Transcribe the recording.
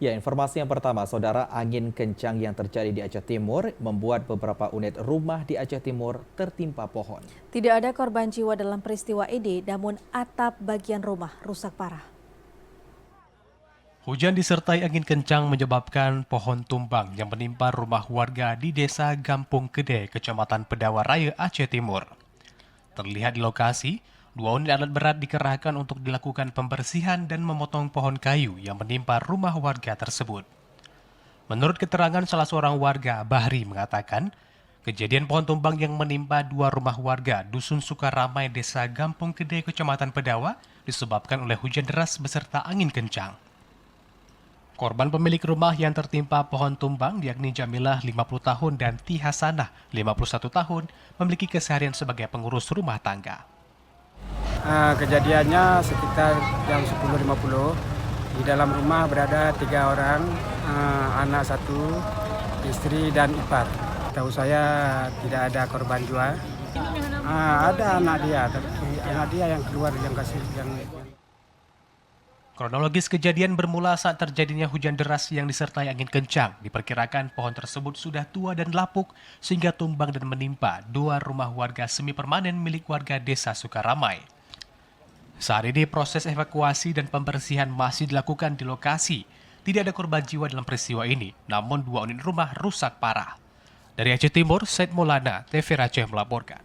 Ya, informasi yang pertama, saudara, angin kencang yang terjadi di Aceh Timur membuat beberapa unit rumah di Aceh Timur tertimpa pohon. Tidak ada korban jiwa dalam peristiwa ini, namun atap bagian rumah rusak parah. Hujan disertai angin kencang menyebabkan pohon tumbang yang menimpa rumah warga di Desa Gampung Gede, Kecamatan Pedawa Raya, Aceh Timur. Terlihat di lokasi, 2 unit alat berat dikerahkan untuk dilakukan pembersihan dan memotong pohon kayu yang menimpa rumah warga tersebut. Menurut keterangan salah seorang warga, Bahri mengatakan, kejadian pohon tumbang yang menimpa 2 rumah warga Dusun Sukaramai, Desa Gampung Gede, Kecamatan Pedawa, disebabkan oleh hujan deras beserta angin kencang. Korban pemilik rumah yang tertimpa pohon tumbang yakni Jamilah 50 tahun dan Ti Hasanah 51 tahun memiliki keseharian sebagai pengurus rumah tangga. Kejadiannya sekitar jam 10.50. Di dalam rumah berada 3 orang, anak 1, istri dan ipar. Tahu saya tidak ada korban jiwa. Ada anak dia, tapi anak dia yang keluar yang kasih yang. Kronologis kejadian bermula saat terjadinya hujan deras yang disertai angin kencang. Diperkirakan pohon tersebut sudah tua dan lapuk sehingga tumbang dan menimpa 2 rumah warga semi permanen milik warga Desa Sukaramai. Saat ini proses evakuasi dan pembersihan masih dilakukan di lokasi. Tidak ada korban jiwa dalam peristiwa ini, namun 2 unit rumah rusak parah. Dari Aceh Timur, Said Maulana, TV Aceh melaporkan.